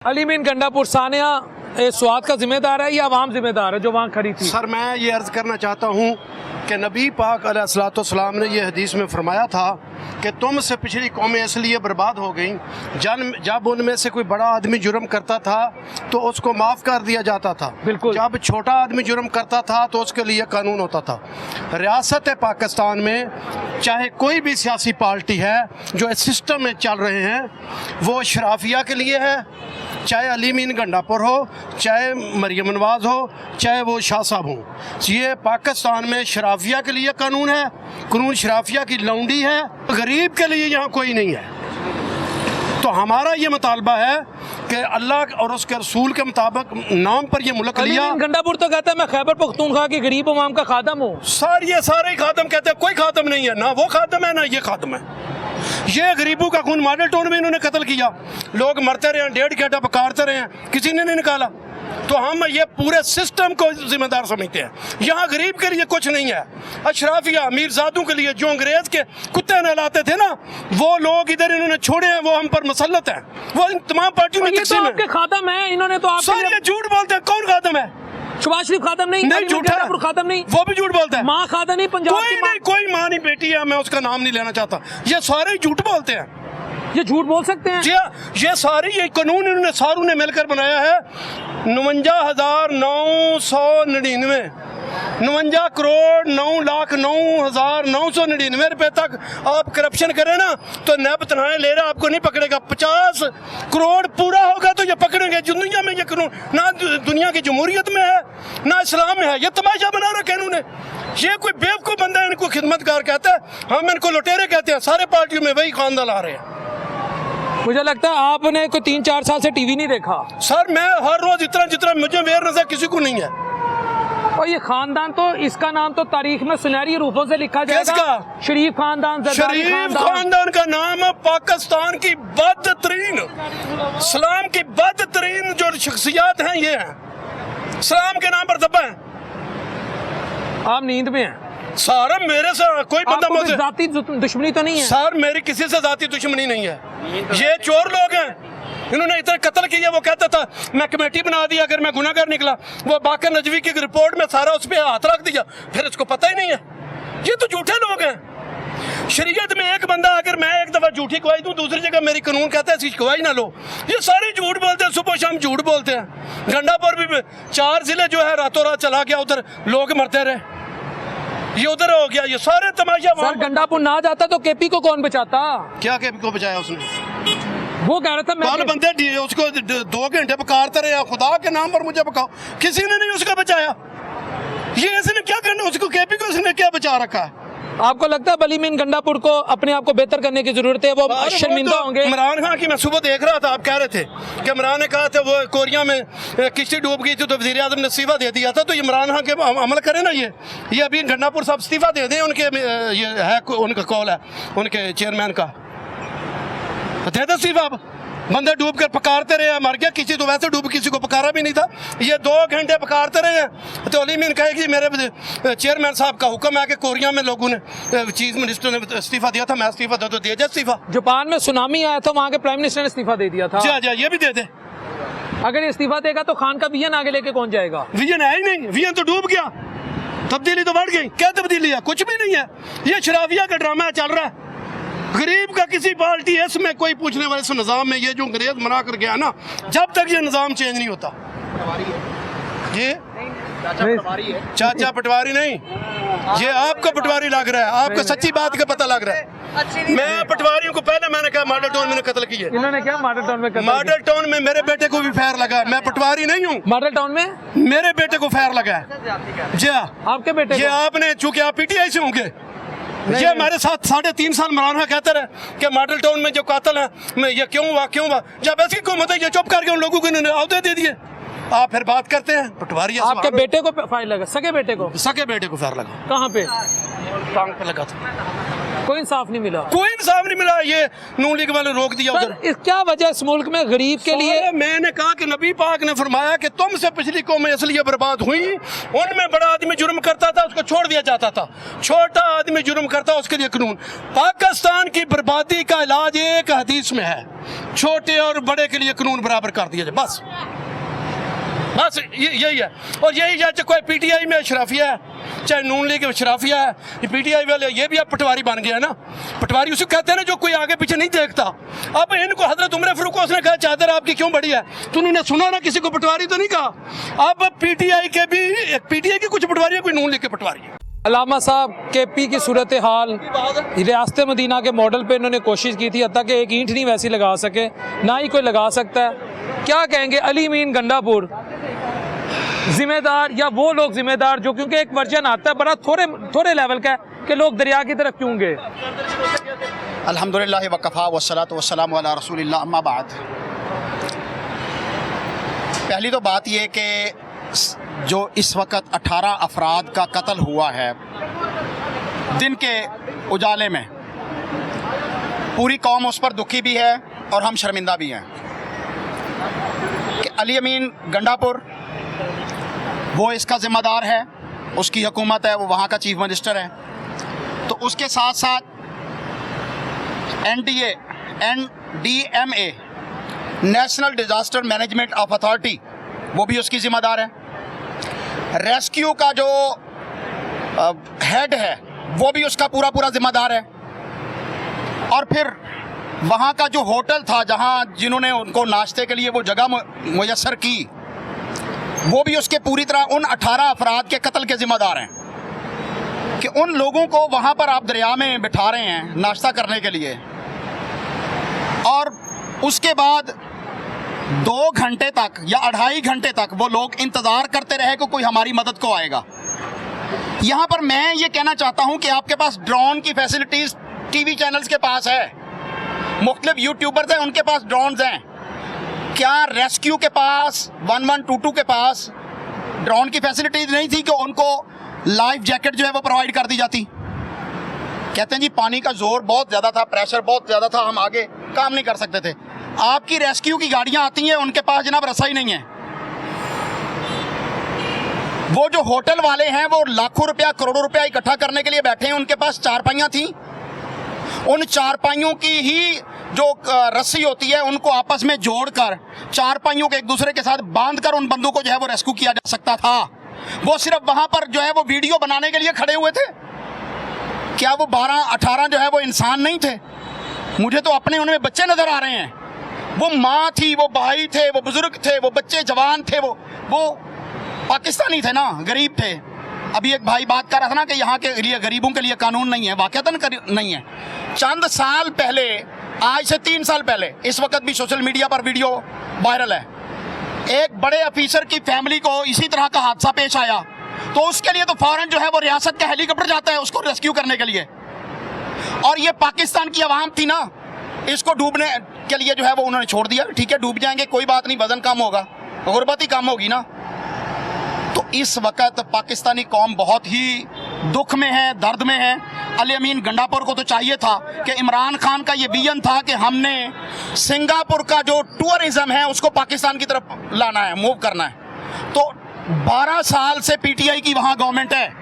Ali mean Gandapur Sania स्वाद का जिम्मेदार है या आवाम जिम्मेदार है जो वहाँ खड़ी थी? सर मैं ये अर्ज़ करना चाहता हूँ कि नबी पाक अलैहिस्सलाम ने ये हदीस में फरमाया था कि तुमसे पिछली कौमें इसलिए बर्बाद हो गई जब उनमें से कोई बड़ा आदमी जुर्म करता था तो उसको माफ़ कर दिया जाता था। बिल्कुल। जब छोटा आदमी जुर्म करता था तो उसके लिए कानून होता था। रियासत पाकिस्तान में चाहे कोई भी सियासी पार्टी है जो इस सिस्टम में चल रहे हैं, वो शराफिया के लिए है, चाहे अली मीन गंडापुर हो, चाहे मरियम नवाज हो, चाहे वो शाह साहब हों। ये पाकिस्तान में शराफिया के लिए कानून है, कानून शराफिया की लौंडी है, गरीब के लिए यहाँ कोई नहीं है। तो हमारा ये मुतालबा है कि अल्लाह और उसके रसूल के मुताबिक नाम पर ये मुल्क अली लिया। मीन गंडापुर तो कहता है मैं खैबर पख्तूनख्वा के गरीब अवाम का खादम हूँ। सर ये सारे खादम कहते हैं, कोई खादम नहीं है, ना वो खादम है ना ये खादम है। ये गरीबों का खून मॉडल टाउन में इन्होंने कत्ल किया, लोग मरते रहे, 1.5 घंटा पकारते रहे, किसी ने नहीं निकाला। तो हम ये पूरे सिस्टम को जिम्मेदार समझते हैं। यहाँ गरीब के लिए कुछ नहीं है। अशराफिया अमीरजादों के लिए जो अंग्रेज के कुत्ते नहलाते थे ना, वो लोग इधर इन्होंने छोड़े हैं, वो हम पर मुसल्लत हैं। वो इन तमाम पार्टियों में किसी में खादम है, इन्होंने तो आप सर ये झूठ बोलते हैं। कौन खादम है? शहबाज शरीफ खादम नहीं, झूठा है, खादम नहीं, वो भी झूठ बोलता है। माँ खादम नहीं, पंजाब कोई नहीं, कोई माँ नहीं बेटी है, मैं उसका नाम नहीं लेना चाहता। ये सारे झूठ बोलते हैं। ये झूठ बोल सकते हैं? ये सारी ये कानून इन्होंने सारों ने मिलकर बनाया है। 49,999 49,09,09,999 रुपए तक आप करप्शन करें ना तो नैब तनहाए ले रहा आपको नहीं पकड़ेगा। 50 करोड़ पूरा होगा तो ये पकड़ेंगे। दुनिया में ये कानून ना दुनिया की जमहूरियत में है ना इस्लाम में है। ये तमाशा बना रखा है इन्होंने। ये कोई बेवकूफ़ बंदा है, इनको खिदमतकार कहता है, हम इनको लुटेरे कहते हैं। सारे पार्टियों में वही खानदान आ रहे हैं। मुझे लगता है आपने कोई 3-4 साल से टीवी नहीं देखा। सर मैं हर रोज जितना मुझे अवेयरनेस है किसी को नहीं है। और ये खानदान तो इसका नाम तो तारीख में सुनहरी रूपों से लिखा जाएगा। शरीफ खानदान, शरीफ खानदान का नाम है पाकिस्तान की बदतरीन, इस्लाम की बदतरीन जो शख्सियत हैं ये हैं। इस्लाम के नाम पर दबा है। आप नींद में हैं? सर मेरे से कोई बंदा मुझे जाती दुश्मनी तो नहीं है? सर मेरी किसी से जाती दुश्मनी नहीं है। ये चोर लोग हैं, इन्होंने इतना कत्ल किया। वो कहता था मैं कमेटी बना दी अगर मैं गुनाहगार निकला। वो बाकर नजवी की रिपोर्ट में सारा उस पर हाथ रख दिया, फिर इसको पता ही नहीं है। ये तो झूठे लोग हैं। शरीयत में एक बंदा अगर मैं एक दफा झूठी गवाही दूं, दूसरी जगह मेरी कानून कहता है ऐसी गवाही ना लो। ये सारे झूठ बोलते हैं, सुबह शाम झूठ बोलते हैं। गंडापुर भी 4 जिले जो है रातों रात चला गया, उधर लोग मरते रहे, ये उधर हो गया। ये सारे तमाशा। सर गंडापुर ना जाता तो केपी को कौन बचाता? क्या केपी को बचाया उसने? वो कह रहा था मैं बंदे उसको 2 घंटे पकारते रहे, खुदा के नाम पर मुझे पकाओ, किसी ने नहीं उसको बचाया। ये इसने क्या करना, उसको केपी को इसने क्या बचा रखा है? आपको लगता है अली मीन गंडापुर को अपने आप को बेहतर करने की जरूरत है? वो शर्मिंदा होंगे। इमरान खान की मैं सुबह देख रहा था, आप कह रहे थे कि इमरान ने कहा था वो कोरिया में किश्ती डूब गई थी तो वज़ीर आज़म ने इस्तीफा दे दिया था। तो इमरान खान के अमल करें ना। ये अभी गंडापुर साहब इस्तीफा दे दें, उनके ये है उनका कॉल है उनके चेयरमैन का, दे दो इस्तीफा। बंदे डूब कर पकारते रहे, मर गया किसी तो वैसे डूब, किसी को पकारा भी नहीं था। ये 2 घंटे पकारते रहे हैं। तो अली मीन कहेगी मेरे चेयरमैन साहब का हुक्म है कि कोरिया में लोगों ने चीफ मिनिस्टर ने इस्तीफा दिया था, मैं इस्तीफा दे तो दिया जाए इस्तीफा। जापान में सुनामी आया था, वहाँ के प्राइम मिनिस्टर ने इस्तीफा दे दिया था। जा ये भी दे दे। अगर इस्तीफा देगा तो खान का विजन आगे लेके कौन जाएगा? विजन है ही नहीं, विजन तो डूब गया। तब्दीली तो बढ़ गई। क्या तब्दीली है? कुछ भी नहीं है। ये शराफिया का ड्रामा चल रहा है। गरीब का किसी पार्टी है इसमें कोई पूछने वाले इस निज़ाम में। ये जो अंग्रेज मना कर गया ना, जब तक ये निज़ाम चेंज नहीं होता। ये चाचा पटवारी नहीं, ये आपको पटवारी लग रहा है, आपको सच्ची बात का पता लग रहा है। मैं पटवारियों को पहले मैंने कहा मॉडल टाउन में कत्ल किए। इन्होंने क्या मॉडल टाउन में? मॉडल टाउन में मेरे बेटे को भी फायर लगा। मैं पटवारी नहीं हूँ। मॉडल टाउन में मेरे बेटे को फायर लगा है। जी आपके बेटे? ये आपने, चूंकि आप PTI से होंगे, ये हमारे साथ 3.5 साल इमरान खान कहते रहे कि मॉडल टाउन में जो कातिल है मैं ये क्यों हुआ। जब ऐसी हुकूमत है ये चुप करके उन लोगों को इन्होंने अहदे दे दिए। आप फिर बात करते हैं पटवारी। आपके बेटे को फायर लगा, सगे बेटे को? सके बेटे को फायर लगा। कहाँ पे? टांग पे लगा था। कोई इंसाफ नहीं मिला? कोई इंसाफ नहीं मिला। ये नून लीग वाले रोक दिया उधर। इस क्या वजह इस मुल्क में गरीब के लिए? मैंने कहा कि नबी पाक ने फरमाया कि तुमसे पिछली कौमें इसलिए बर्बाद हुई, उनमें बड़ा आदमी जुर्म करता था उसको छोड़ दिया जाता था, छोटा आदमी जुर्म करता उसके लिए कानून। पाकिस्तान की बर्बादी का इलाज एक हदीस में है, छोटे और बड़े के लिए कानून बराबर कर दिया जाए, बस बस यही है। और यही है, चाहे कोई पीटीआई में अशराफिया है, चाहे नून लीग में अशराफिया है, ये पीटीआई वाले ये भी अब पटवारी बन गया है ना। पटवारी उसे कहते हैं ना जो कोई आगे पीछे नहीं देखता। अब इनको हजरत उमर फारूक उसने कहा चादर आपकी क्यों बड़ी है, तो उन्होंने सुना ना, किसी को पटवारी तो नहीं कहा। अब पीटीआई के भी, पीटीआई की कुछ पटवारी है, कोई नून लीग के पटवारी है। अलामा साहब केपी की सूरत हाल, रियासत मदीना के मॉडल पे इन्होंने कोशिश की थी, हत्ता कि एक ईंट नहीं वैसी लगा सके, ना ही कोई लगा सकता है। क्या कहेंगे अली अमीन गंडापुर जिम्मेदार, या वो लोग जिम्मेदार जो, क्योंकि एक वर्जन आता है बड़ा थोड़े लेवल का है कि लोग दरिया की तरफ क्यों गए? अल्हम्दुलिल्लाह वकफ़ा वस्सलातु वस्सलामु अला रसूलिल्लाह, अम्मा बाद। पहली तो बात ये कि जो इस वक्त 18 अफराद का कत्ल हुआ है दिन के उजाले में, पूरी कौम उस पर दुखी भी है और हम शर्मिंदा भी हैं कि अली अमीन गंडापुर वो इसका ज़िम्मेदार है, उसकी हुकूमत है, वो वहाँ का चीफ मिनिस्टर है। तो उसके साथ साथ NDMA national disaster management of authority, वो भी उसकी ज़िम्मेदार है। रेस्क्यू का जो हेड है वो भी उसका पूरा ज़िम्मेदार है। और फिर वहाँ का जो होटल था जहाँ जिन्होंने उनको नाश्ते के लिए वो जगह मुयस्सर की, वो भी उसके पूरी तरह उन 18 अफराद के कत्ल के ज़िम्मेदार हैं कि उन लोगों को वहाँ पर आप दरिया में बिठा रहे हैं नाश्ता करने के लिए, और उसके बाद 2 घंटे तक या 2.5 घंटे तक वो लोग इंतज़ार करते रहे कि कोई हमारी मदद को आएगा। यहाँ पर मैं ये कहना चाहता हूँ कि आपके पास ड्रोन की फैसिलिटीज़ टीवी चैनल्स के पास है, मुख्तलिफ यूट्यूबर्स हैं उनके पास ड्रोन्स हैं, क्या रेस्क्यू के पास 1122 के पास ड्रोन की फैसिलिटीज नहीं थी कि उनको लाइफ जैकेट जो है वो प्रोवाइड कर दी जाती? कहते हैं जी पानी का जोर बहुत ज़्यादा था, प्रेशर बहुत ज़्यादा था, हम आगे काम नहीं कर सकते थे। आपकी रेस्क्यू की गाड़ियां आती हैं, उनके पास जनाब रसाई नहीं है। वो जो होटल वाले हैं वो लाखों रुपया करोड़ों रुपया इकट्ठा करने के लिए बैठे हैं, उनके पास चारपाइयाँ थी, उन चारपाइयों की ही जो रस्सी होती है उनको आपस में जोड़कर चारपाइयों के एक दूसरे के साथ बांधकर उन बंदों को जो है वो रेस्क्यू किया जा सकता था। वो सिर्फ वहां पर जो है वो वीडियो बनाने के लिए खड़े हुए थे। क्या वो 12-18 जो है वो इंसान नहीं थे? मुझे तो अपने उनमें बच्चे नजर आ रहे हैं। वो माँ थी, वो भाई थे, वो बुजुर्ग थे, वो बच्चे जवान थे, वो पाकिस्तानी थे ना, गरीब थे। अभी एक भाई बात कर रहा था ना कि यहाँ के लिए गरीबों के लिए कानून नहीं है, वाकईतन नहीं है। चंद साल पहले, आज से 3 साल पहले, इस वक्त भी सोशल मीडिया पर वीडियो वायरल है, एक बड़े अफीसर की फैमिली को इसी तरह का हादसा पेश आया, तो उसके लिए तो फौरन जो है वो रियासत का हेलीकॉप्टर जाता है उसको रेस्क्यू करने के लिए। और ये पाकिस्तान की आवाम थी ना, इसको डूबने के लिए जो है वो उन्होंने छोड़ दिया। ठीक है, डूब जाएंगे, कोई बात नहीं, वजन कम होगा, गुर्बत ही कम होगी ना। तो इस वक्त पाकिस्तानी कौम बहुत ही दुख में है, दर्द में है। अली अमीन गंडापुर को तो चाहिए था कि इमरान खान का ये विजन था कि हमने सिंगापुर का जो टूरिज्म है उसको पाकिस्तान की तरफ लाना है, मूव करना है। तो 12 साल से पीटीआई की वहाँ गवर्नमेंट है।